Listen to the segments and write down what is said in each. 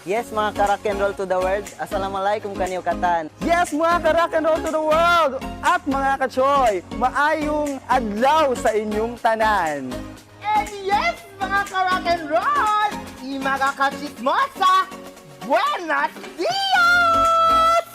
Yes, mga ka-rock and roll to the world. Assalamualaikum kanyo katan. Yes, mga ka-rock and roll to the world! At mga ka-choy, maayong adlaw sa inyong tanan. And yes, mga ka-rock and roll, mga ka-chismosa, buenos dias!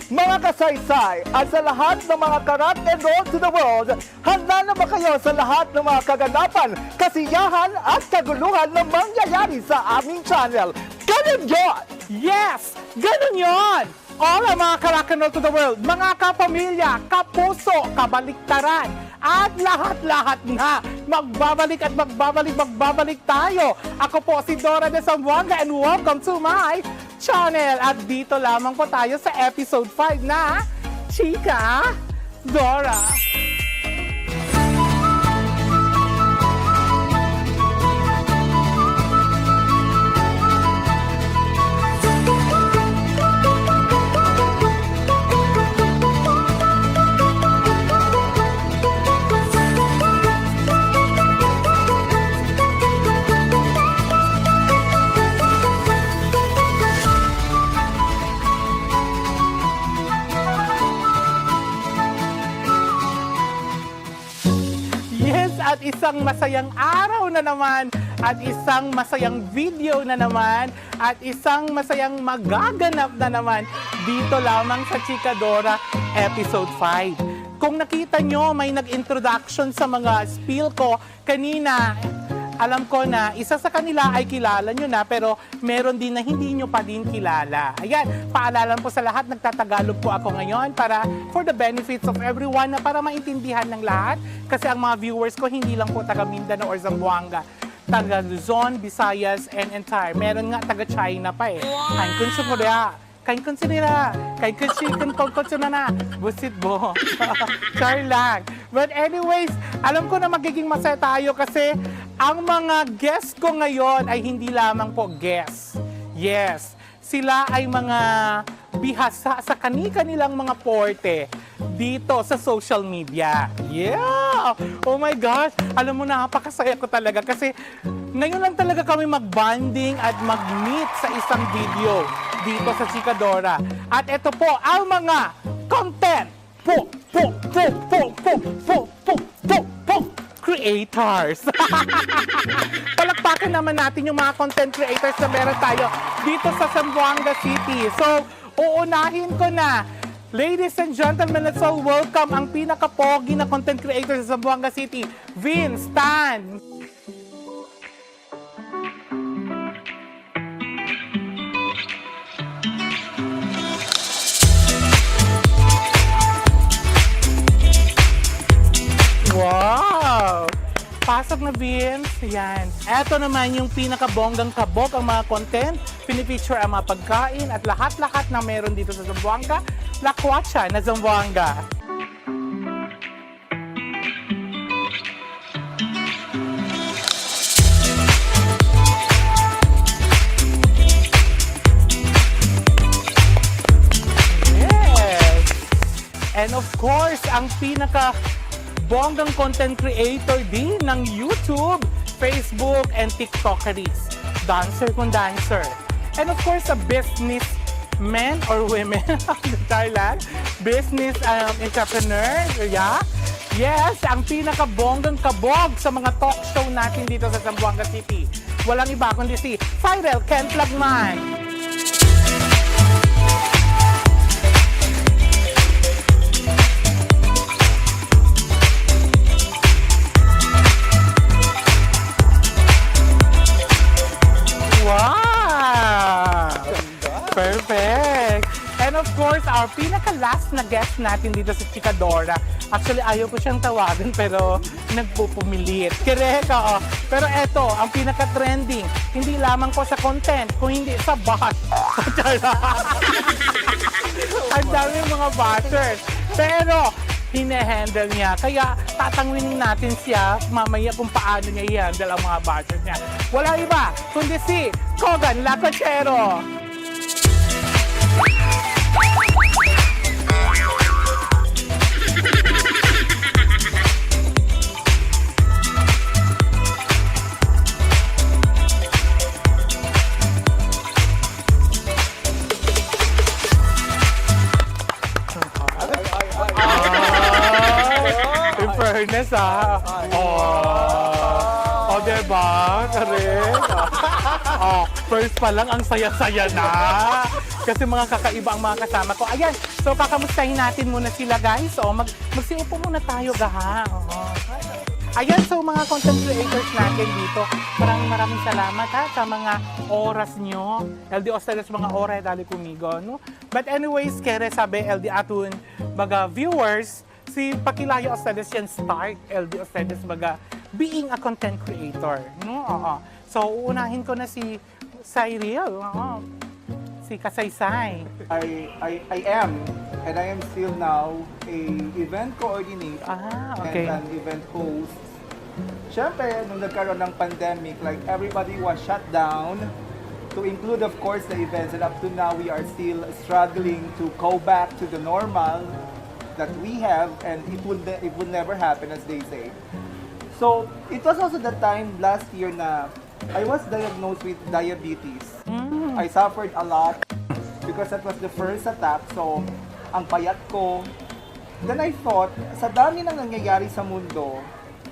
Mga kasaysay, at sa lahat ng mga ka-rock and roll to the world, handa na ba kayo sa lahat ng mga kaganapan, kasiyahan at kaguluhan na mangyayari sa aming channel? Ganun yun! Yes! Ganun yon! All ang mga ka-rock and roll to the world, mga kapamilya, kapuso, kabaliktaran, at lahat-lahat na magbabalik at magbabalik tayo. Ako po si Dora de Zamboanga and welcome to my channel. At dito lamang po tayo sa episode 5 na Chika Dora. At isang masayang araw na naman, at isang masayang video na naman, at isang masayang magaganap na naman dito lamang sa Chika Dora episode 5. Kung nakita nyo, may nag-introduction sa mga spiel ko kanina. Alam ko na isa sa kanila ay kilala nyo na, pero meron din na hindi nyo pa din kilala. Ayan, paalalan po sa lahat, nagtatagalog po ako ngayon para for the benefits of everyone, na para maintindihan ng lahat. Kasi ang mga viewers ko hindi lang po taga Mindanao or Zamboanga, taga Luzon, Visayas, and entire. Meron nga taga China pa eh. Kain kun sa Korea, kain kun sa nila, kain kun chicken na busit bo. Char lang. But anyways, alam ko na magiging masaya tayo kasi ang mga guests ko ngayon ay hindi lamang po guests. Yes, sila ay mga bihasa sa kani-kanilang mga porte dito sa social media. Yeah! Oh my gosh! Alam mo, napakasaya ko talaga kasi ngayon lang talaga kami mag-bonding at mag-meet sa isang video dito sa Chika Dora. At ito po ang mga content creators. Palakpakan naman natin yung mga content creators na meron tayo dito sa Zamboanga City. So, uunahin ko na. Ladies and gentlemen, let's all welcome ang pinaka-pogi na content creator sa Zamboanga City, Vince Tan. Wow! Pasok na, Vince. Yan. Eto naman yung pinakabonggang kabog ang mga content. Pinipicture ang mga pagkain at lahat-lahat na meron dito sa Zamboanga. Lakwatsa na Zamboanga. Yes! And of course, ang bonggang content creator din ng YouTube, Facebook, and TikTokeries. Dancer kung dancer. And of course, a businessman or women of the Thailand. Business entrepreneur. Yeah. Yes, ang pinaka-bonggang kabog sa mga talk show natin dito sa Zamboanga City. Walang iba kundi si Cyril Kent Lagman. Wow! Perfect! And of course, our pinaka-last na guest natin dito sa Chika Dora. Actually, ayaw ko siyang tawagan pero nagpupumilit. Correct, oo. Pero eto, ang pinaka-trending, hindi lamang po sa content, kung hindi sa bash. Ang dami mga bashers. Pero, hine-handle niya. Kaya tatangwinin natin siya mamaya kung paano niya i-handle ang mga bashers niya. Wala iba, kundi si Kogan Lacochero. Cheers, ah. Oh, diba? Correct. Oh, first pa lang, ang saya-saya na. Kasi mga kakaiba ang mga kasama ko. Ayan, so kakamustahin natin muna sila, guys. So, magsiupo muna tayo, gaha. Ayan, so mga content creators natin dito, maraming salamat ha sa mga oras nyo. LD Osteles, mga oras dali kumigo, no? But anyways, kere sabi LD atun, baga viewers, si Pakilayo Osteles yan start, LD Osteles, baga being a content creator, no? Oo. So, uunahin ko na si Cyril, si Kasaysay. I am, and I am still now, a event coordinator Okay. and an event host. Siyempre, nung nagkaroon ng pandemic, like everybody was shut down, to include of course the events, and up to now we are still struggling to go back to the normal that we have, and it would never happen, as they say. So, it was also the time last year na I was diagnosed with diabetes. I suffered a lot because that was the first attack. So, ang payat ko. Then I thought, sa dami ng nangyayari sa mundo,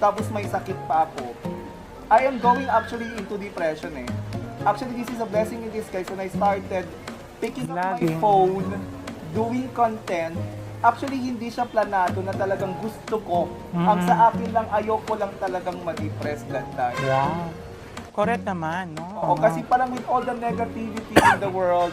tapos may sakit pa ako, I am going actually into depression eh. Actually, this is a blessing in disguise when I started picking up my Vlogging. phone, doing content. Actually, hindi siya planado na talagang gusto ko. Ang sa akin lang, ayoko lang talagang ma-depress that time. Wow. Correct naman, no? Oo, kasi parang with all the negativity in the world,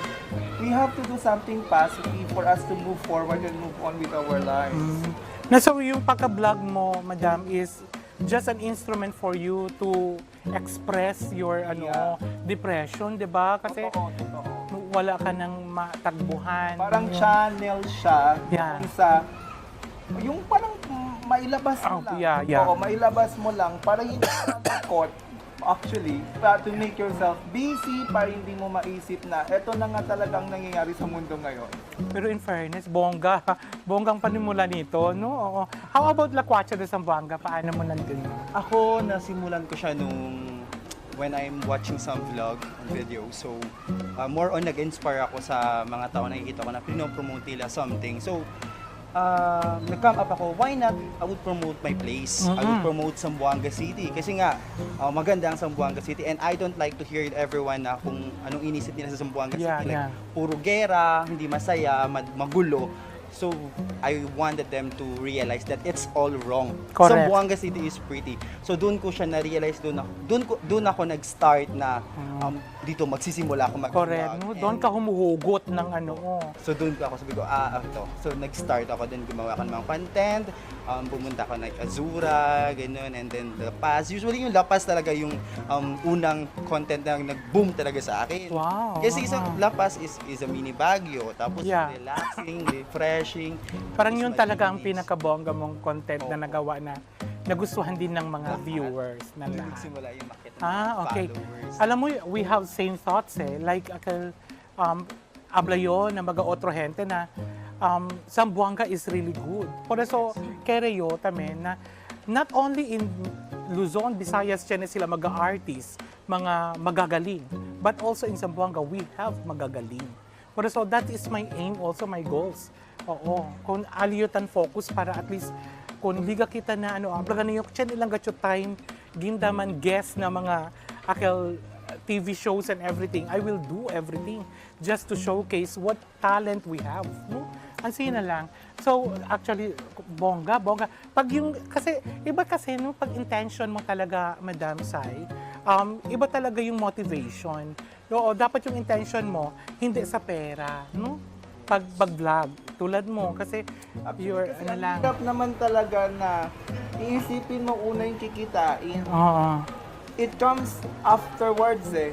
we have to do something positive for us to move forward and move on with our lives. Na so yung pagka-vlog mo, madam, is just an instrument for you to express your depression, 'di ba? Kasi Totoo. wala ka nang matagbuhan. Parang channel siya Yeah. kung sa yung parang mailabas mo lang. Yeah. Oo, mailabas mo lang para hindi ka natakot. Actually, to make yourself busy para hindi mo maisip na eto na nga talagang nangyayari sa mundo ngayon. Pero in fairness, bonggang panimula nito, no? Oo. How about Lakwatsa de Zamboanga? Paano mo nandun? Ako, nasimulan ko siya nung when I'm watching some vlog and video. So, more on nag-inspire ako sa mga tao na nakikita ko na pinopromote nila something. So, nag-come up ako, why not I would promote my place? I would promote Zamboanga City. Kasi nga, maganda ang Zamboanga City. And I don't like to hear everyone na kung anong inisip nila sa Zamboanga City. Like, puro gera, hindi masaya, magulo. So, I wanted them to realize that it's all wrong. Correct. Zamboanga City is pretty. So, doon ko siya na-realize, doon ako nag-start na dito magsisimula ako mag-vlog. Correct, no? Doon ka humuhugot ng ano. So, doon ako sabi ko, ito. So, nag-start ako din, gumawa ako ng mga content. Pumunta ako ng Azura, ganun, and then La Paz. Usually, yung La Paz talaga yung unang content na nag-boom talaga sa akin. Wow. Kasi isang La Paz is a mini Baguio. Tapos, Yeah. relaxing, refreshing. Parang yun talaga ang malinis. pinakabongga mong content na nagawa na nagustuhan din ng mga viewers na Doon lahat. nagsimula yung makita ng mga Okay. followers. Alam mo, we have same thoughts eh. Like, ablayo na mga otro gente na Zamboanga is really good. Por eso, kereyo tamen na not only in Luzon, Visayas, Chene sila mga-artists, mga magagaling, but also in Zamboanga, we have magagaling. Por eso, that is my aim, also my goals. Oo, kung aliyutan focus para at least kung liga kita na ablagan niyo chen ilang gacho time gindaman guest na mga akal TV shows and everything, I will do everything just to showcase what talent we have, no? Ansin na lang. So, actually, bongga. Pag yung, kasi, iba kasi, no, pag intention mo talaga, Madam Sai, iba talaga yung motivation. Oo, dapat yung intention mo, hindi sa pera, no? Pag-vlog, tulad mo, kasi, you're, Kasi ano ang lang. hirap naman talaga na iisipin mo una yung kikitain. Oo. It comes afterwards eh.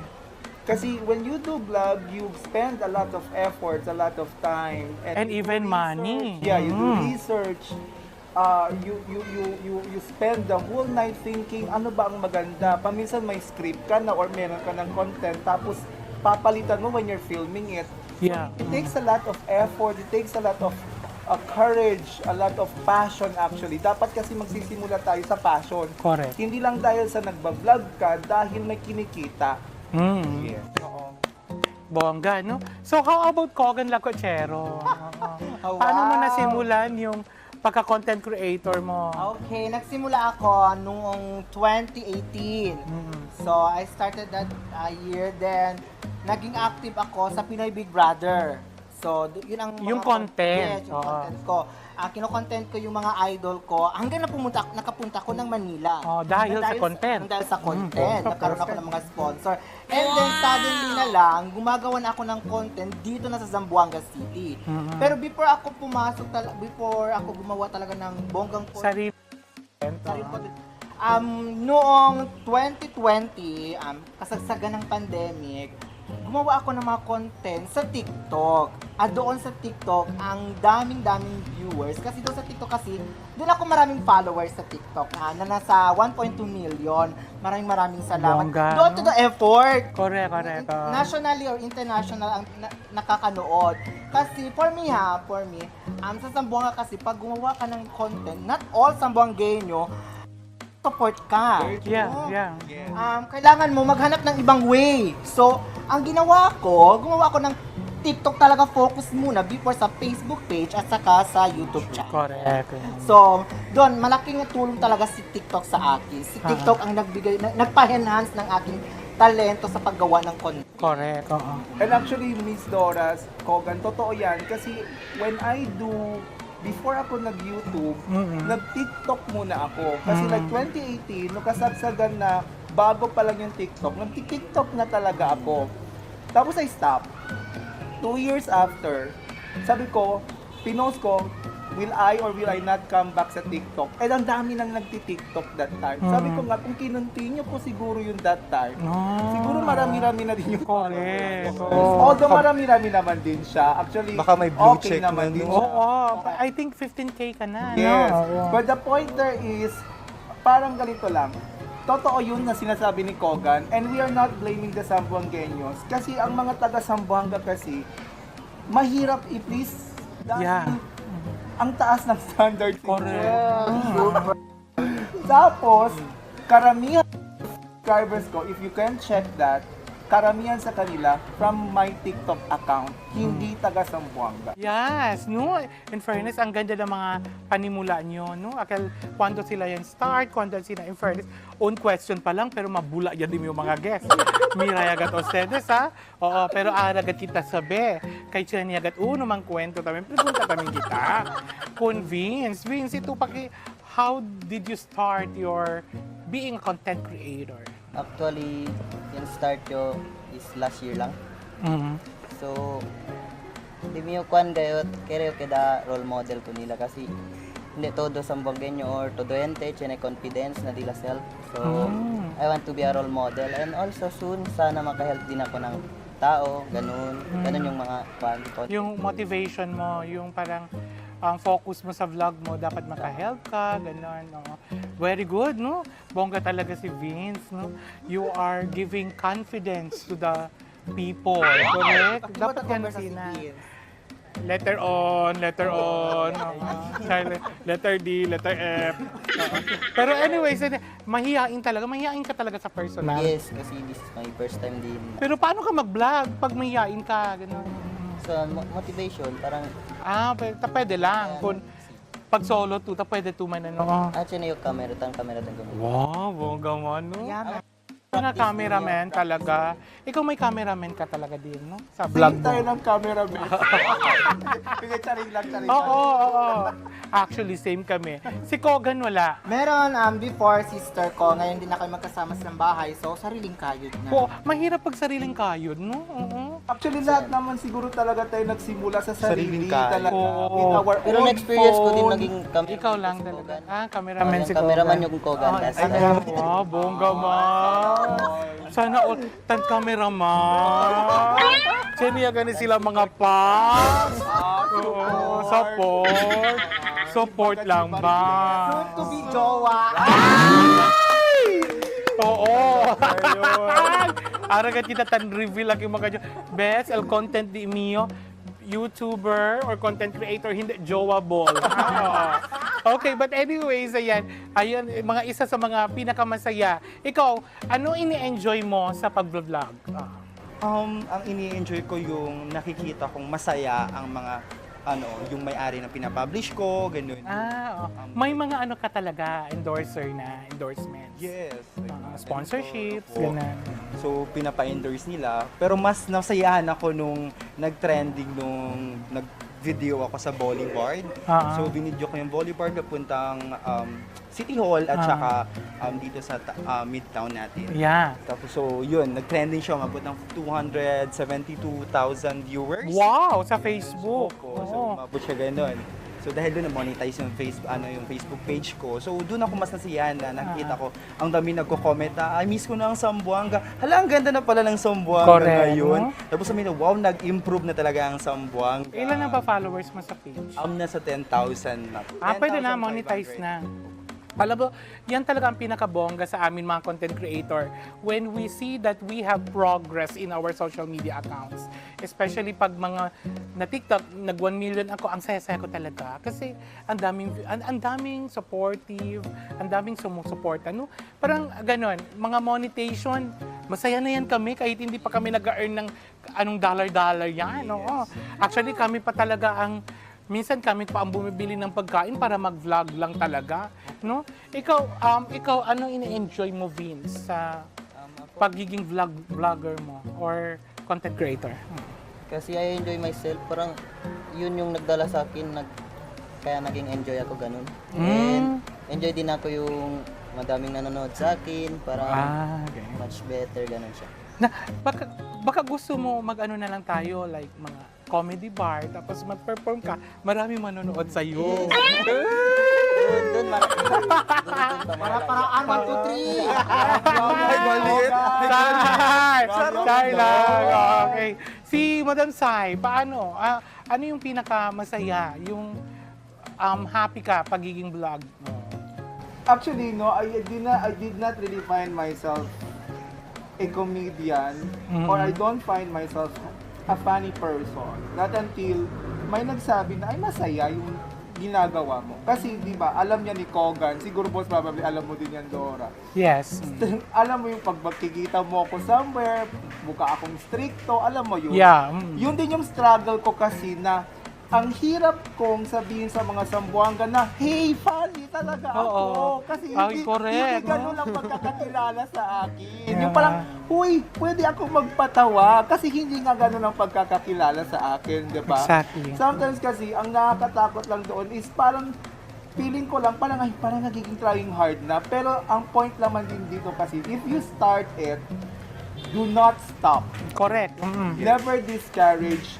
Kasi when you do vlog, you spend a lot of efforts, a lot of time, And you even do money. research. Yeah, you do research. You spend the whole night thinking ano ba ang maganda. Paminsan may script ka na or meron ka ng content tapos papalitan mo when you're filming it. Yeah. It takes a lot of effort, it takes a lot of courage, a lot of passion actually. Dapat kasi magsisimula tayo sa passion. Correct. Hindi lang dahil sa nagbablog ka, dahil may kinikita. Yes. Oo. Bongga, no? So, how about Kogan Lacochero? Paano mo nasimulan yung pagka-content creator mo? Okay, nagsimula ako noong 2018. So, I started that year, then naging active ako sa Pinoy Big Brother. So, yun ang Yung content. Yes, yung content ko. Kino-content ko yung mga idol ko hanggang nakapunta ko ng Manila. Oh, dahil sa content. Dahil sa content. Nagkaroon ako ng mga sponsor. And then, suddenly na lang, gumagawa na ako ng content dito na sa Zamboanga City. Pero before ako before ako gumawa talaga ng bonggang Sarili. Sarili content, noong 2020, kasagsagan ng pandemic, gumawa ako ng mga content sa TikTok. At doon sa TikTok, ang daming viewers. Kasi doon sa TikTok doon ako maraming followers sa TikTok na nasa 1.2 million. Maraming salamat. Bongga, Doon no? to the effort. Correct. Nationally or international ang nakakanood. Kasi for me, sa Zamboanga kasi, pag gumawa ka ng content, not all Zamboangueño, support ka. Yeah. Kailangan mo maghanap ng ibang way. So, ang gumawa ko ng TikTok talaga focus muna before sa Facebook page at saka sa YouTube channel. Correct. So, doon, malaking tulong talaga si TikTok sa akin. Si TikTok ang nagpa-enhance ng aking talento sa paggawa ng content. Correct. And actually, Miss Doras, Kogan, totoo yan. Kasi before ako nag-YouTube, nag-TikTok muna ako. Kasi like 2018, nung kasagsagan na bago pa lang yung TikTok, nag-TikTok na talaga ako. Tapos I stop. 2 years after, sabi ko, pinost ko, will I or will I not come back sa TikTok? And ang dami nang nagti-TikTok that time. Sabi ko nga, kung kinontinue ko siguro yung that time, siguro marami-rami na din yung Correct. Although marami-rami naman din siya. Actually, Baka may blue okay check naman na, din no? siya. I think 15K ka na. Yes. No? But the point there is, parang ganito lang. Totoo yun na sinasabi ni Kogan, and we are not blaming the Zamboangueños. Kasi ang mga taga Zamboanga kasi, mahirap i-please. Dahil Yeah. ang taas ng standard. Correct. Tapos, karamihan subscribers ko, if you can check that, karamihan sa kanila from my TikTok account, hindi taga Zamboanga. Yes, no? In fairness, ang ganda ng mga panimula nyo, no? Akal, kwando sila yan start, kwando sila, in fairness, own question pa lang, pero mabula yan din yung mga guests. Miray agat ustedes, ha? Oo, pero aragat kita sabi. Kay Chani agat, mang kwento tamin, pregunta tamin kita. Convince, Vince, ito how did you start your being a content creator? Actually, yung start ko is last year lang. So, di mo kuan gayot, kaya kada role model ko nila kasi hindi todo Zamboangueño or todo ente, chine confidence na nila self. So, I want to be a role model and also soon, sana makahelp din ako ng tao, ganun yung mga kuan. Yung motivation mo, yung parang ang focus mo sa vlog mo, dapat maka-help ka, gano'n. No? Very good, no? Bongga talaga si Vince, no? You are giving confidence to the people, correct? Dapat yan sina. Letter on, letter D, letter F. Pero anyways, mahihain ka talaga sa personal. Yes, kasi this is my first time din. Pero paano ka mag-vlog pag mahihain ka, gano'n? So, motivation, parang, Pwede lang. Kung pag solo to, pwede tuman ano. chine yung camera tan Wow, bongga mo, no? Mga cameraman talaga. Ikaw may cameraman ka talaga din, no? Sa vlog Vlog tayo mo. ng cameraman. Charing lang. Oo. Actually, same kami. Si Kogan wala. Meron, before sister ko, ngayon din na kayo magkasama sa bahay, so sariling kayod na. Po, mahirap pag sariling kayod, no? Oo. Actually, lahat naman siguro talaga tayo nagsimula sa sarili. Sariling kaya. Talaga. Oo. With our Pero own na-experience ko din phone. naging camera. Ikaw lang talaga. Cameraman si Yung cameraman Kogan. yung Kogan. Wow, bongga man. Sana all tan cameraman. Seniya gani sila mga fans. Oo, support lang ba? Soon to be jowa. Oo. Aragat kita tan reveal lagi mga best el content di mio YouTuber or content creator, hindi jowa-ball. Okay, but anyways, ayan, mga isa sa mga pinakamasaya. Ikaw, ano ini-enjoy mo sa pag-vlog? Ang ini-enjoy ko yung nakikita kong masaya ang mga yung may-ari ng pinapublish ko, ganun. May mga ano ka talaga, endorsements. Yes. Sponsorships, Opo. ganun. So, pinapa-endorse nila. Pero mas nasayahan ako nung nag-trending nung nag-video ako sa Boulevard. So, binidyo ko yung Boulevard papuntang City Hall at saka dito sa Midtown natin. Yeah. Tapos, so, yun, nag-trending siya, umabot ng 272,000 viewers. Wow, sa Facebook. Opo. So, Oo. umabot siya ganun. So, dahil doon na-monetize yung Facebook page ko. So, doon ako mas nasiyahan na nakita ko, ang dami nagko-comment na, I miss ko na ang Sambuanga. Hala, ang ganda na pala ng Sambuanga Correct, ngayon. no? Tapos sabi na, wow, nag-improve na talaga ang Sambuanga. Ilan na ba followers mo sa page? Nasa 10,000 na. Pwede na, 10,500. monetize na. Alam mo, yan talaga ang pinakabongga sa amin mga content creator. When we see that we have progress in our social media accounts, especially pag mga na TikTok, nag 1 million ako, ang saya-saya ko talaga. Kasi ang daming supportive, ang daming sumusuporta. No? Parang ganon, mga monetization, masaya na yan kami kahit hindi pa kami nag-earn ng anong dollar-dollar yan. Oo. Actually, kami pa talaga minsan kami pa ang bumibili ng pagkain para mag-vlog lang talaga, no? Ikaw ano ini-enjoy mo, Vince, sa pagiging vlogger mo or content creator? Kasi I enjoy myself, parang yun yung nagdala sa akin, kaya naging enjoy ako ganun. And enjoy din ako yung madaming nanonood sa akin, parang Okay. much better, ganun siya. Na, baka gusto mo mag-ano na lang tayo, like mga comedy bar, tapos mag-perform ka, marami manonood sa'yo. Doon, Para-paraan, 1, 2, 3. Ay, maliit. Sai lang. Okay. Si Madam Sai, paano? Ano yung pinaka-masaya? Yung happy ka pagiging vlog mo? Actually, no, I did not really find myself a comedian or I don't find myself a funny person. Not until may nagsabi na ay masaya yung ginagawa mo. Kasi di ba, alam niya ni Kogan, siguro boss probably alam mo din yan, Dora. Yes. Alam mo yung pag magkikita mo ako somewhere, mukha akong stricto, alam mo yun. Yeah. Yun din yung struggle ko kasi na ang hirap kong sabihin sa mga Sambuanga na, hey, funny talaga ako. Oo. Kasi Ay, hindi correct, ganun no? ang pagkakakilala sa akin. Yeah. Yung parang, huy, pwede ako magpatawa kasi hindi nga ganun ang pagkakakilala sa akin, di ba? Exactly. Sometimes kasi, ang nakakatakot lang doon is parang, feeling ko lang, parang nagiging trying hard na. Pero ang point naman din dito kasi, if you start it, do not stop. Correct. Never discourage.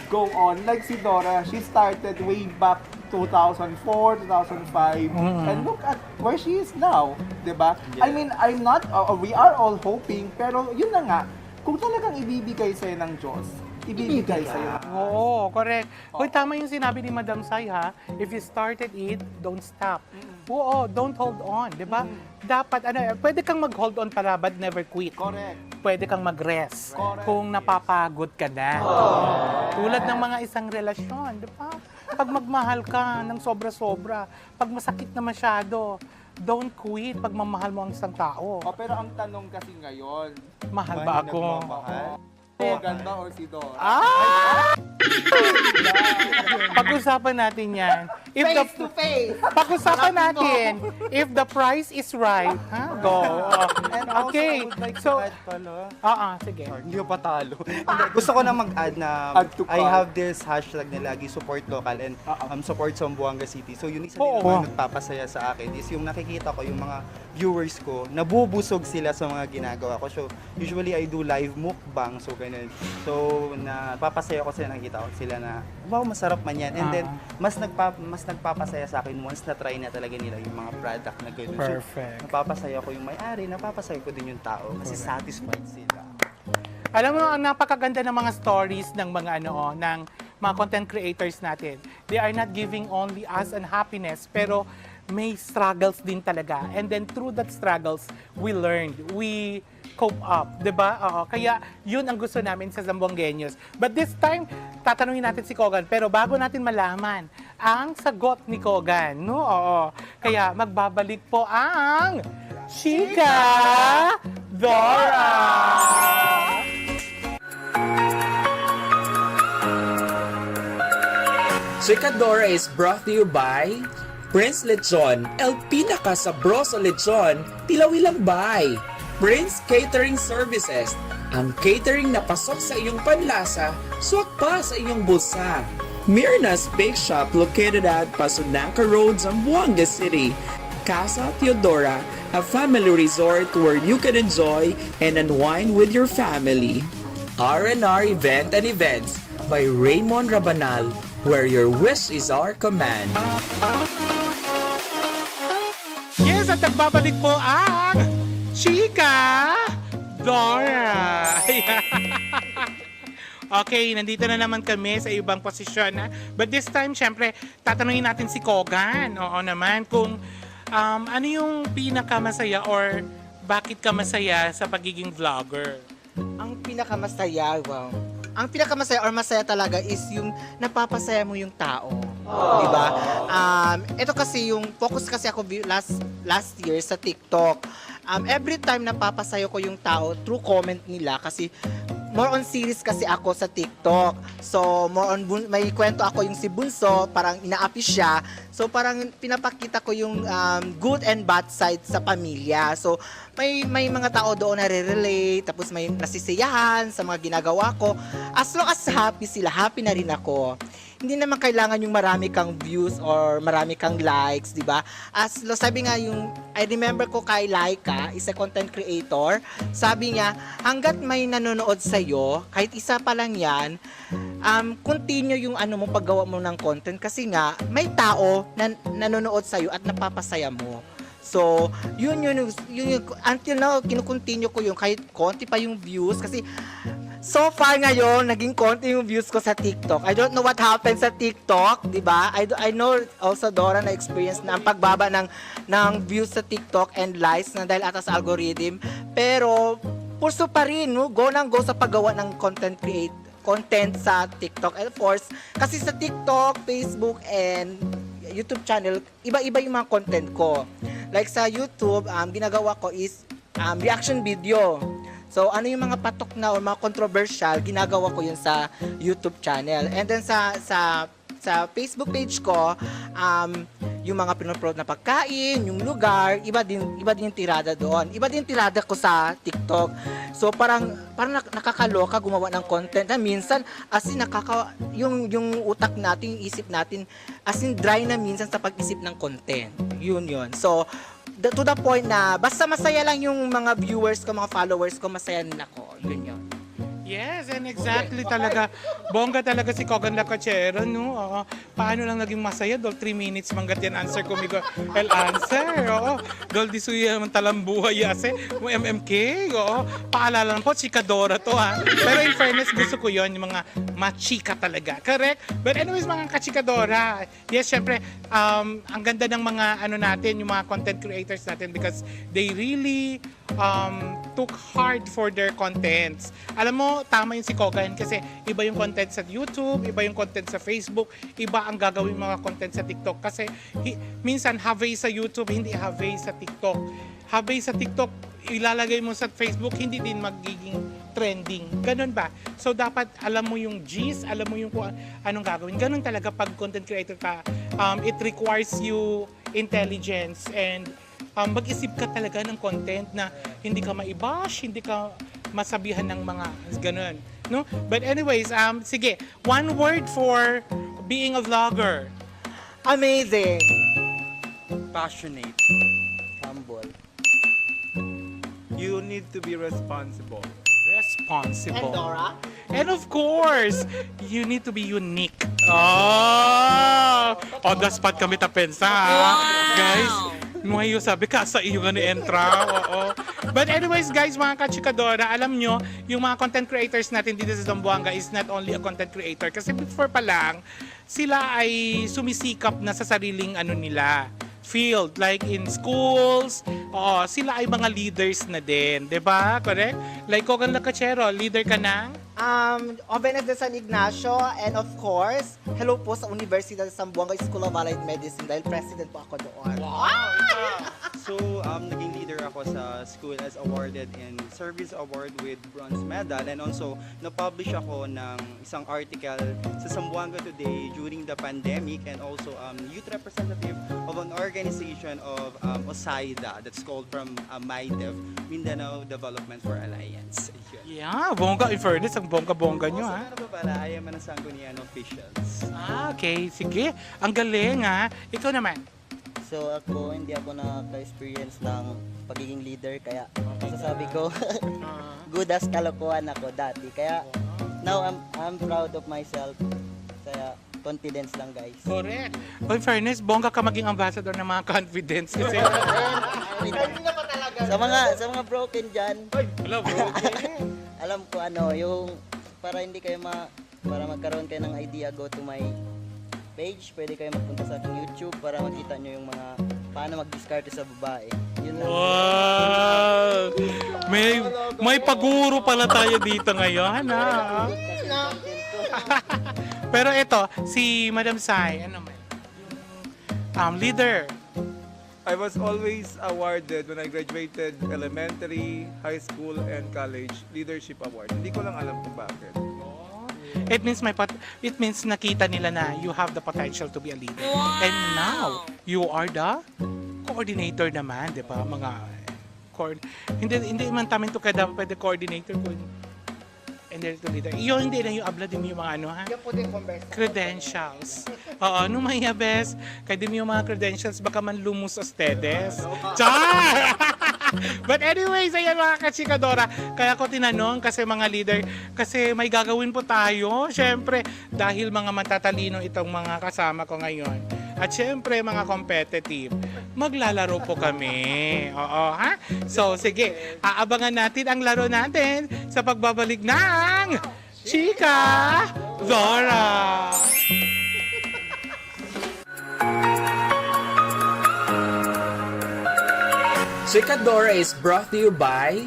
Go on. Like si Dora, she started way back 2004, 2005, and look at where she is now, 'di ba? I mean, I'm not, we are all hoping, pero yun na nga, kung talagang ibibigay sa'yo ng Diyos, ibibigay sa'yo. Oo, correct. Hoy, tama yung sinabi ni Madam Sai, ha? If you started it, don't stop. Oo, don't hold on, di ba? Dapat, pwede kang mag-hold on pala, but never quit. Correct. Pwede kang mag-rest Correct. kung napapagod ka na. Tulad ng mga isang relasyon, di ba? Pag magmahal ka ng sobra-sobra, pag masakit na masyado, don't quit pag mamahal mo ang isang tao. Pero ang tanong kasi ngayon, Mahal ba ako? Nagmamahal. Kogan ba or si Dora? Pag-usapan natin yan. Face to face. Pag-usapan natin if the price is right. Ha? Go. And also, Okay. I would like So, to add pala. sige. Hindi ko patalo. Hindi, gusto ko na mag-add na Add to I cart. have this hashtag na lagi support local and support Sambuanga City. So yun isa din Oo. naman nagpapasaya sa akin is yung nakikita ko yung mga viewers ko, nabubusog sila sa mga ginagawa ko. So usually I do live mukbang, so ganun. So napapasaya ko sila, nakikita ko sila na wow, masarap man yan. And then mas nagpapasaya sa akin once na try na talaga nila yung mga product na ganun. Perfect. So napapasaya ko yung may-ari, napapasaya ko din yung tao kasi satisfied sila. Alam mo, ang napakaganda ng mga stories ng mga ng mga content creators natin. They are not giving only us an happiness, pero may struggles din talaga. And then through that struggles, we learned, we cope up, 'di ba? Oo, kaya 'yun ang gusto namin sa Zamboangueños. But this time, tatanungin natin si Kogan, pero bago natin malaman ang sagot ni Kogan, no? Oo. Kaya magbabalik po ang Chika Dora. Chikadora is brought to you by Prince Lechon, El Pinaka Sabroso Lechon, Tilawilang Bay. Prince Catering Services, ang catering na pasok sa iyong panlasa, swak pa sa iyong bulsa. Mirna's Bake Shop located at Pasunanca Road, Zamboanga City. Casa Teodora, a family resort where you can enjoy and unwind with your family. R&R Event and Events by Raymond Rabanal, where your wish is our command. Yes, at nagbabalik po ang Chika Dora. Okay, nandito na naman kami sa ibang posisyon. Ha? But this time, syempre, tatanungin natin si Kogan. Oo naman, kung ano yung pinakamasaya or bakit ka masaya sa pagiging vlogger? Ang pinakamasaya, wow. Ang pinakamasaya or masaya talaga is yung napapasaya mo yung tao. Diba? Ito kasi yung focus kasi ako last year sa TikTok. Every time napapasaya ko yung tao through comment nila kasi more on series kasi ako sa TikTok. So, more on, may kwento ako yung si Bunso, parang inaapi siya. So, parang pinapakita ko yung good and bad side sa pamilya. So, may mga tao doon na re-relate, tapos may nasisiyahan sa mga ginagawa ko. As long as happy sila, happy na rin ako. Hindi naman kailangan yung marami kang views or marami kang likes, di ba? Sabi nga yung, I remember ko kay Laika, is a content creator, sabi niya, hanggat may nanonood sa'yo, kahit isa pa lang yan, continue yung ano mo, paggawa mo ng content kasi nga, may tao na nanonood sa'yo at napapasaya mo. So, yun until now, kinukontinue ko yung kahit konti pa yung views kasi so far ngayon, naging konti yung views ko sa TikTok. I don't know what happened sa TikTok, di ba? I know also Dora na experience na ang pagbaba ng views sa TikTok and likes na dahil ata sa algorithm. Pero, purso pa rin, no? Go sa paggawa ng content sa TikTok. And of course, kasi sa TikTok, Facebook, and YouTube channel, iba-iba yung mga content ko. Like sa YouTube, ginagawa ko is reaction video. So, ano yung mga patok na o mga controversial, ginagawa ko yun sa YouTube channel. And then sa Facebook page ko, yung mga pinopromote na pagkain, yung lugar, iba din yung tirada doon. Iba din yung tirada ko sa TikTok. So, parang nakakaloka gumawa ng content na minsan as in yung utak natin, yung isip natin, as in dry na minsan sa pag-isip ng content. Yun. So, to the point na basta masaya lang yung mga viewers ko, mga followers ko, masaya din ako. Yun. Yes, and exactly talaga. Bongga talaga si Kogan Lacachero, no? Oo. Paano lang naging masaya? Dol 3 minutes manggat yan answer ko migo. El answer, oo. Dol di suya man talambuhay ase. Mo MMK, oo. Paalala lang po, chikadora to, ha? Pero in fairness, gusto ko yon yung mga machika talaga. Correct? But anyways, mga kachikadora, yes, syempre, ang ganda ng mga ano natin, yung mga content creators natin because they really took hard for their contents. Alam mo, tama yung si Kogan kasi iba yung content sa YouTube, iba yung content sa Facebook, iba ang gagawin mga content sa TikTok kasi minsan have sa YouTube, hindi have sa TikTok. Have sa TikTok, ilalagay mo sa Facebook, hindi din magiging trending. Ganun ba? So dapat alam mo yung gist, alam mo yung kung anong gagawin. Ganun talaga pag content creator ka. It requires you intelligence and mag-isip ka talaga ng content na hindi ka maibash, hindi ka masabihan ng mga ganun, no? But anyways, sige, one word for being a vlogger. Amazing! Passionate. Humble. You need to be responsible. Responsible. And Dora? And of course, you need to be unique. Oh! On the spot kami tapensa, ha? Guys, Nuhayo sabi ka sa iyo nga ni Entra. Oo. But anyways guys, mga kachikadora, alam nyo, yung mga content creators natin dito sa Zamboanga is not only a content creator. Kasi before pa lang, sila ay sumisikap na sa sariling ano nila, field. Like in schools, sila ay mga leaders na din. Diba? Correct? Like Kogan Lacachero, leader ka ng? Ovenes de San Ignacio, and of course, hello po sa Universidad de Zamboanga School of Allied Medicine dahil president po ako doon. So, naging leader ako sa school as awarded in Service Award with bronze medal, and also na-publish ako ng isang article sa Zamboanga Today during the pandemic, and also youth representative of an organization of OSAIDA that's called from MIDEV, Mindanao Development for Alliance. Ayun. Yeah, bongga. In fairness, ang bongga-bongga nyo, Also, ha? ano ba pala, I am an Sangguniang officials. Okay. Sige. Ang galing, ha? Ikaw naman. So ako, hindi ako nakaka-experience ng pagiging leader, kaya sasabi ko, good as kalokohan ako dati. Kaya now I'm proud of myself. Kaya confidence lang, guys. Correct. Oh, in fairness, bongga ka maging ambassador ng mga confidence kasi. Sa mga broken dyan, Hello, bro. alam ko ano, yung para hindi kayo para magkaroon kayo ng idea, go to my page. Pwede kayo magpunta sa aking YouTube para makita nyo yung mga paano mag-discarte sa babae. Yun lang. Wow! May paguro pala tayo dito ngayon, ha? Kasi content ko. Pero ito, si Madam Sai, ano man? Leader. I was always awarded when I graduated elementary, high school, and college leadership award. Hindi ko lang alam kung bakit. It means nakita nila na you have the potential to be a leader. And now, you are the coordinator naman, di ba? Hindi man tamin to kada pwede coordinator ko. And then to leader. Yung hindi na yung abla din yung mga ano, ha? Yung puting conversa. Credentials. Oo, nung mga best, kaya din yung mga credentials, baka man lumus ustedes. Char! But anyways, ayan mga kachikadora, kaya ko tinanong kasi mga leader, kasi may gagawin po tayo, syempre, dahil mga matatalino itong mga kasama ko ngayon. At syempre, mga competitive, maglalaro po kami. Oo, ha? So, sige, aabangan natin ang laro natin sa pagbabalik ng Chika Dora! Chikadora is brought to you by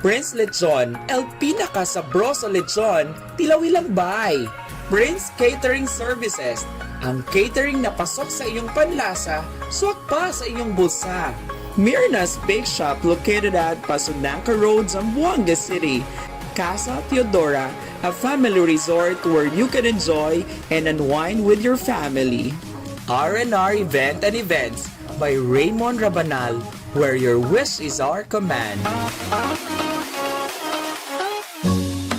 Prince Lechon, El Pinaka sa Broso Lechon, Tilawilang Bay. Prince Catering Services, ang catering na pasok sa iyong panlasa, swak pa sa iyong bulsa. Mirna's Bake Shop located at Pasunanca Road, Zamboanga City. Casa Teodora, a family resort where you can enjoy and unwind with your family. R&R Event and Events by Raymond Rabanal, where your wish is our command.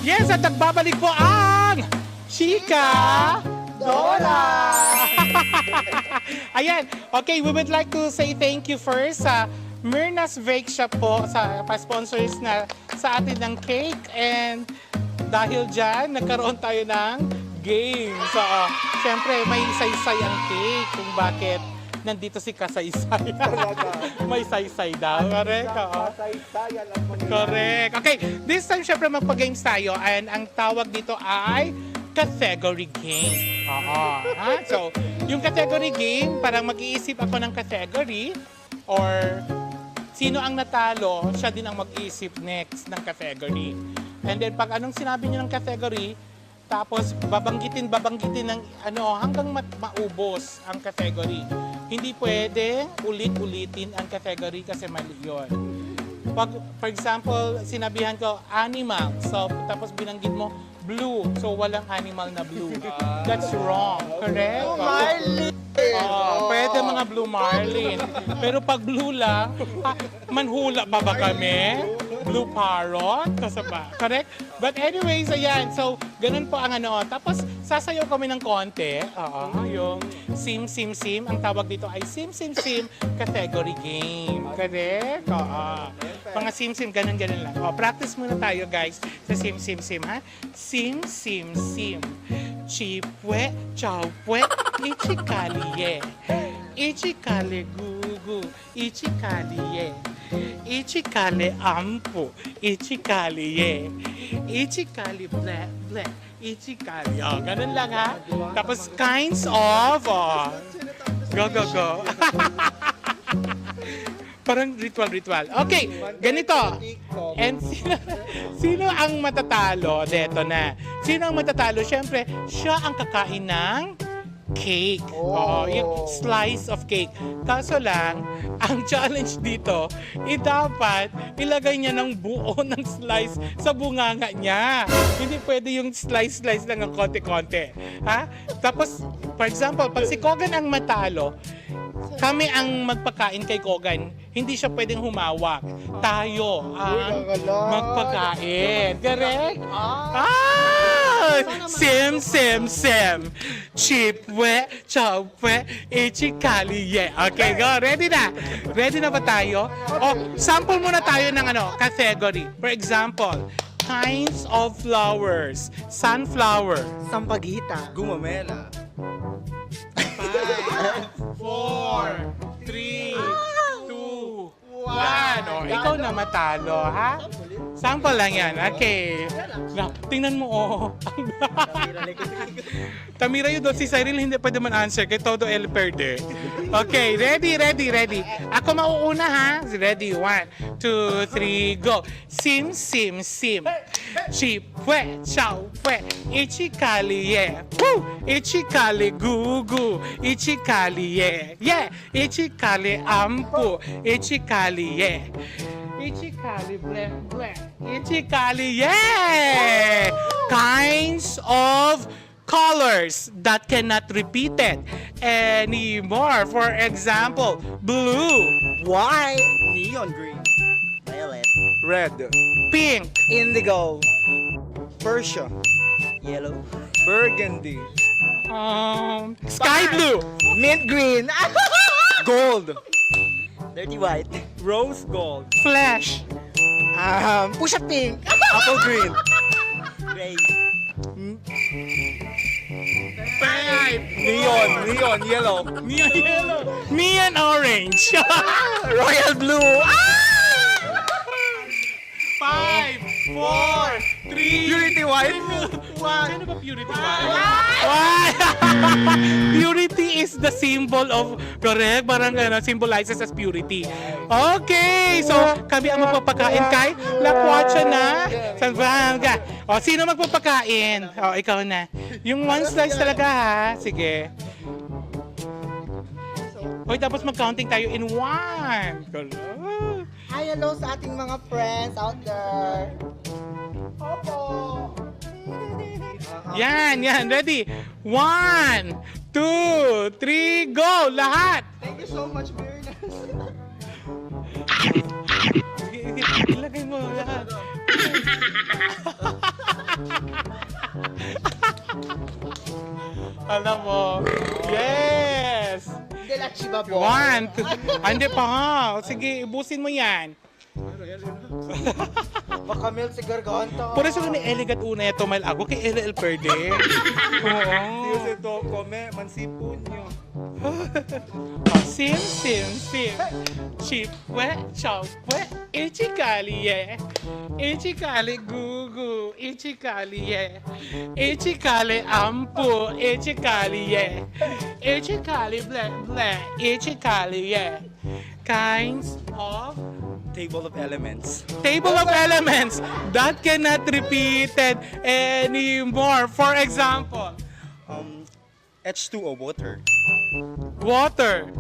Yes, at nagbabalik po ang Chika Dora! Ayan, okay, we would like to say thank you first sa Mirna's Bake Shop po sa pa-sponsors na sa atin ng cake, and dahil dyan, nagkaroon tayo ng game. So, syempre, may saysay ang cake kung bakit nandito si Kasaysay. May saysay daw. Correct? Oo. Correct. Okay, this time syempre magpa-games tayo, and ang tawag dito ay category game. Oo. Ha? So, yung category game, parang mag-iisip ako ng category, or sino ang natalo, siya din ang mag-iisip next ng category. And then pag anong sinabi niyo ng category, tapos babanggitin ng ano hanggang maubos ang category. Hindi pwede ulit-ulitin ang category kasi mali yun. Pag, for example, sinabihan ko animal, so tapos binanggit mo blue, so walang animal na blue. That's wrong, correct? Marlin! Pwede mga blue marlin. Pero pag blue lang, manhula pa ba kami? Blue parrot? Kasaba. Correct? But anyways, ayan. So, ganun po ang ano. Tapos, sasayaw kami ng konti. Yung sim. Ang tawag dito ay sim category game. Correct? Mga sim, ganun lang. Practice muna tayo, guys, sa sim, ha? Sim. Chipwe, chawpwe, ichikaliye. Ichikale gugu, ichikaliye. Ichikale ampu, ichikaliye. Ichikali ble, ichikali. Ganun lang, ha? Tapos kinds of, go. Parang ritual. Okay, ganito. And sino ang matatalo? Deto na. Sino ang matatalo? Siyempre, siya ang kakain ng cake. Oo, yung slice of cake. Kaso lang, ang challenge dito, dapat ilagay niya ng buo ng slice sa bunganga niya. Hindi pwede yung slice lang ng konti-konti. Ha? Tapos, for example, pag si Kogan ang matalo, kami ang magpakain kay Kogan. Hindi siya pwedeng humawak. Tayo ang magpakain. Correct? Sim. Chipwe, chopwe, ichikali, yeah. Okay, go. Ready na? Ready na ba tayo? Sample muna tayo ng category. For example, kinds of flowers. Sunflower. Sampaguita. Gumamela. 5, 4, 3, 2, 1. Ikaw na matalo, ha? Sample lang yan. Okay. Tingnan mo, Tamira yun doon. Si Cyril hindi pwede man answer. Kaya todo el perde. Okay, ready. Ako mauuna, ha? Ready, 1, 2, 3, go. Sim. Chipwe, chowwe, ichikali, yeah. Woo! Ichikali, gugu, ichikali, yeah. Yeah, ichikali, ampu, ichikali, yeah. Ichikali, bleh. Ichikali, yeah! Kinds of colors that cannot repeat it anymore. For example, blue, white, Neon green. Violet, Red. pink, Indigo. Persia. yellow, Burgundy. sky blue, Mint green. Gold. dirty white, Rose gold. flash, Pusha pink. Apple green. gray, five, Neon yellow. neon orange, Royal blue. 5, 4, 3, Purity white. Ano ba purity white? Purity is the symbol of, correct? Parang symbolizes as purity. Okay, so kami ang magpapakain kay Lakwatsa na Salvanga. O, sino magpapakain? O, ikaw na. Yung one slice talaga, ha? Sige. Hoy, tapos mag-counting tayo in 1. Hi, hello sa ating mga friends out there. Yan. Ready? 1, 2, 3, go! Lahat! Thank you so much, Bernas. Ilagay mo lahat. Alam mo. Yes! Delachi ba po? 1, 2, hindi pa ha. Sige, ubusin mo yan. Baka milk si Garganta. Por eso ni elegant una ito, Mail Ago, kay LL Perde. Oo. Dios ito, come, mansipun nyo. Sim. Chipwe, chopwe, ichikali, yeah. Ichikali, gugu, ichikali, yeah. Ichikali, ampu, ichikali, yeah. Ichikali, bleh, ichikali, yeah. Kinds of Table of elements. table of elements that cannot repeated anymore. For example, H2O, water. water.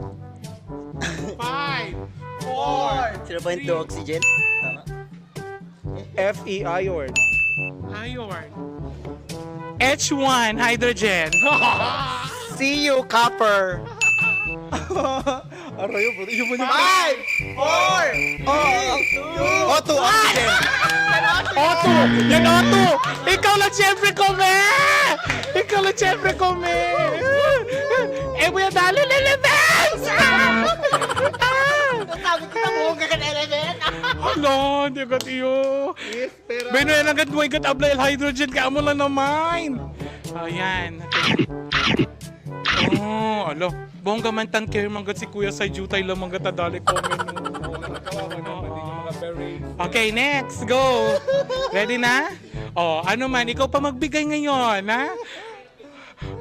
5, 4, 0.2 oxygen, tama, Fe, iron. iron. H1, hydrogen. See you, copper. Arayo, bro. Yung mo 5, 4, O2, oxygen. Otto! Yan Otto! Ikaw lang siyempre kome! Ikaw lang siyempre kome! Eh, buya dali elements! Sabi ko na buong gagan element. Hala, hindi agad iyo. Beno yan agad mo agad abla hydrogen ka mo lang naman. Ayan. Oh, alo. Bongga man tan care manggad si Kuya sa jutay lang manggad tadali comment mo. Okay, next. Go. Ready na? Oh, ano man, ikaw pa magbigay ngayon, ha?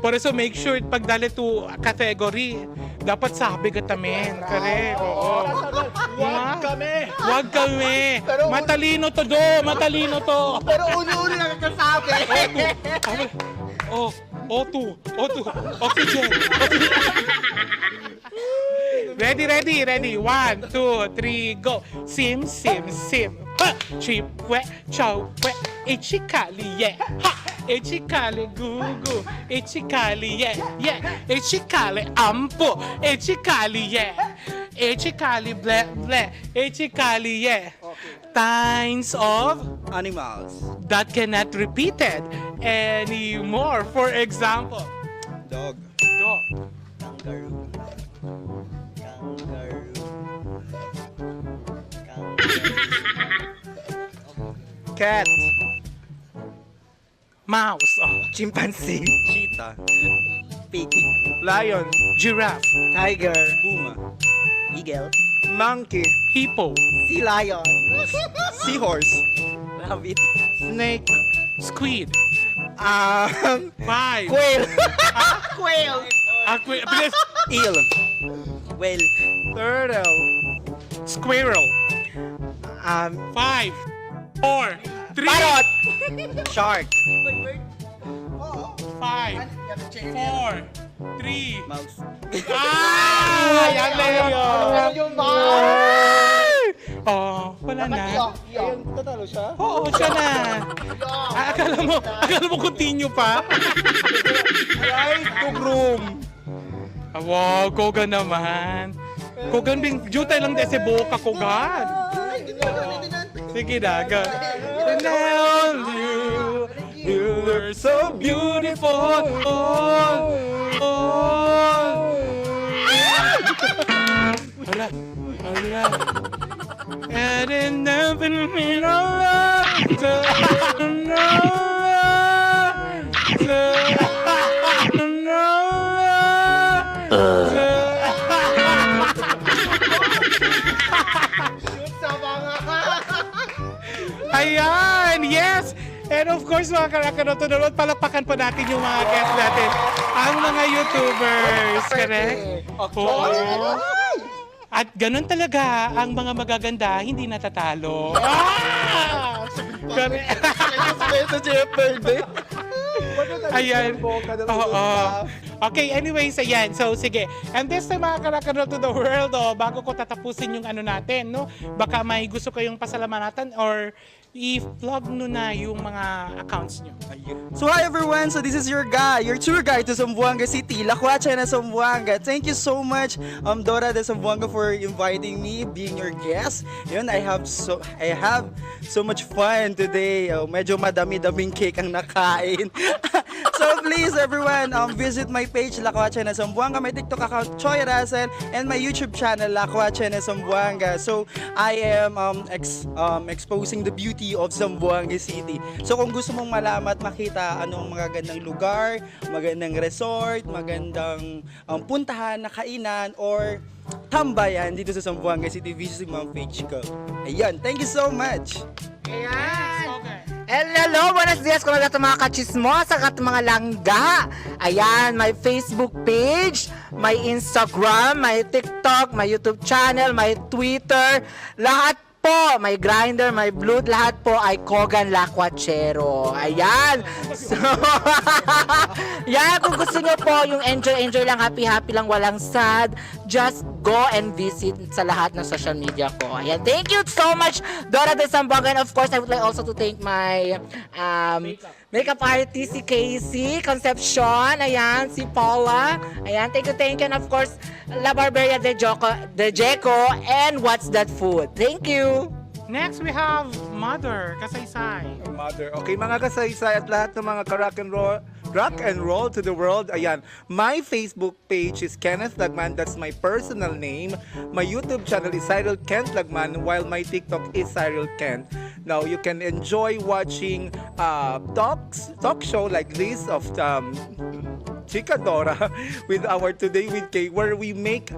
Por eso make sure pagdali to category, dapat sabi katamin. Correct. Oo. Wag kami! Wag kami. Matalino to matalino to. Pero uli-uli lang kasabi. O2. Oxygen. Ready. 1, 2, 3, go. Sim. Ha! Chip, wet, chow, wet. Ichikali, yeah. Ha! Ichikali, gugu. Ichikali, yeah. Ichikali, ampo. Ichikali, yeah. Ichikali, ble. Ichikali, yeah. Kinds of Animals. that cannot repeated anymore. For example, Dog. dog, Kangaroo. Cat. mouse, Chimpanzee. Cheetah. Pig. Lion. giraffe, Tiger. Puma. Eagle. Monkey. hippo, Sea lion. Seahorse. Rabbit. Snake. squid. 5. Quail. Quail. Bilis. Eel. Whale. Turtle. Squirrel. 5, 4, 3, Parrot. Shark. 5, 4, 3. Mouse. Yan na yun. Yung mouse. Wala na. Ayun, tatalo siya. Oo, siya na. Akala mo continue pa? Right to groom. Wow, Kogan naman. Kogan, jutay lang din si Boka, Kogan. Sige na, go. You were so beautiful. Hala. And it never mean Ayan, yes! And of course, mga karakanoto naman, palakpakan po natin yung mga guests natin. Ang mga YouTubers, correct? Oo. At ganun talaga, ang mga magaganda, hindi natatalo. Correct. Ito Jeopardy. Ayan. Oo. Okay, anyways, ayan. So, sige. And this time, mga karakano to the world, bago ko tatapusin yung ano natin, no? Baka may gusto kayong pasalamatan or i-vlog nyo na yung mga accounts nyo. So hi everyone, so this is your guy, your tour guide to Zamboanga City, Lacuacha na Zamboanga. Thank you so much, Dora de Zamboanga, for inviting me, being your guest. Yun, I have so much fun today. Medyo madami-daming cake ang nakain. So please everyone, visit my page Lacuacha na Zamboanga, my TikTok account Choi Russell, and my YouTube channel Lacuacha na Zamboanga. So I am exposing the beauty of Zamboanga City. So kung gusto mong malaman at makita anong magagandang lugar, magandang resort, magandang puntahan na kainan or tambayan dito sa Zamboanga City, visit mo ang page ko. Ayan, thank you so much! Ayan. Hello, buenos dias kung mga kachismos at mga langga. Ayan, my Facebook page, my Instagram, my TikTok, my YouTube channel, my Twitter, lahat po, may Grindr, may Blood, lahat po ay Kogan Lacuachero. Ayan. So, yan, kung gusto nyo po yung enjoy lang, happy lang, walang sad, just go and visit sa lahat ng social media ko. Ayan, thank you so much, Dora de Zamboanga. And of course, I would like also to thank my makeup artist, si Casey Concepcion, ayan, si Paula, ayan, thank you, and of course, La Barberia de Jeco, and What's That Food. Thank you! Next, we have Mother Kasaysay. Mother. Okay, mga kasaysay at lahat ng mga rock and roll to the world. Ayan, my Facebook page is Kenneth Lagman. That's my personal name. My YouTube channel is Cyril Kent Lagman, while my TikTok is Cyril Kent. Now, you can enjoy watching talk show like this of Chika Dora with our Today with Kay, where we make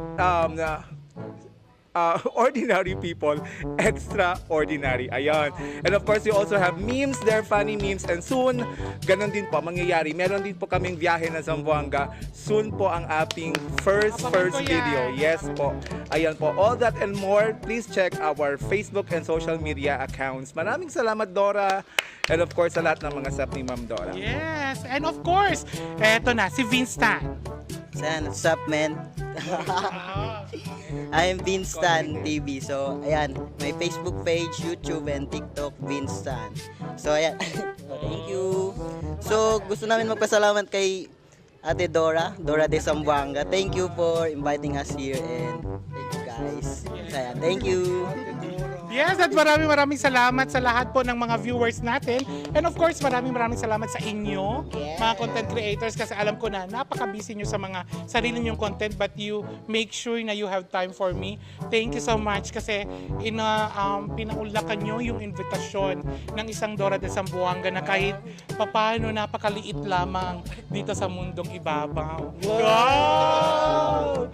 ordinary people extraordinary. Ayan. And of course, we also have memes there, funny memes. And soon, ganun din po mangyayari. Meron din po kaming biyahe na Zamboanga. Soon po ang ating first video. Yes po. Ayan po. All that and more, please check our Facebook and social media accounts. Maraming salamat, Dora. And of course, sa lahat ng mga staff ni Ma'am Dora. Yes, and of course, eto na, si Vince Tan. San, what's up, man? I'm Vince Tan TV. So, ayan, my Facebook page, YouTube, and TikTok, Vince Tan. So, ayan. Thank you. So, gusto namin magpasalamat kay Ate Dora de Zamboanga. Thank you for inviting us here and thank you guys. So, ayan, thank you. Yes, at maraming salamat sa lahat po ng mga viewers natin. And of course, maraming salamat sa inyo, mga content creators, kasi alam ko na napaka-busy nyo sa mga sarili nyong content, but you make sure na you have time for me. Thank you so much kasi pinaulakan nyo yung invitasyon ng isang Dora de Zamboanga na kahit papano napakaliit lamang dito sa mundong ibabaw. Wow!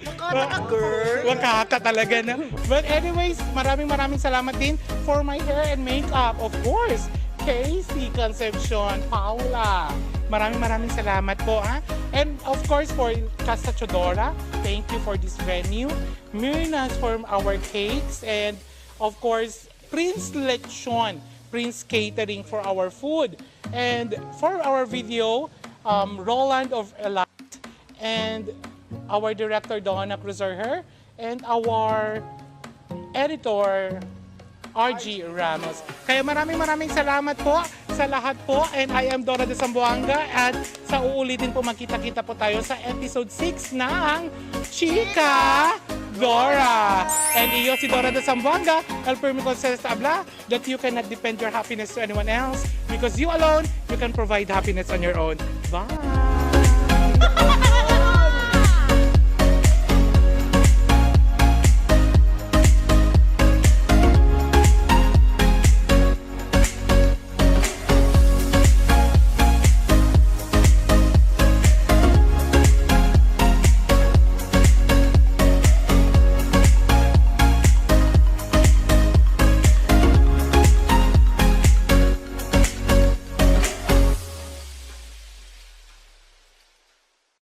Makaka talaga na. But anyways, maraming salamat din for my hair and makeup. Of course, Casey Concepcion Paula. Maraming salamat po. Ha? And of course, for Casa Chodora, thank you for this venue. Myrna's for our cakes. And of course, Prince Lechon, Prince Catering for our food. And for our video, Roland of Elat, and our director, Donna Cruzerher, and our editor, RG Ramos. Kaya maraming salamat po sa lahat po, and I am Dora de Zamboanga, at sa uulitin po magkita-kita po tayo sa episode 6 ng Chika Dora. And iyo si Dora de Zamboanga, el firme consciente habla that you cannot depend your happiness to anyone else because you alone, you can provide happiness on your own. Bye!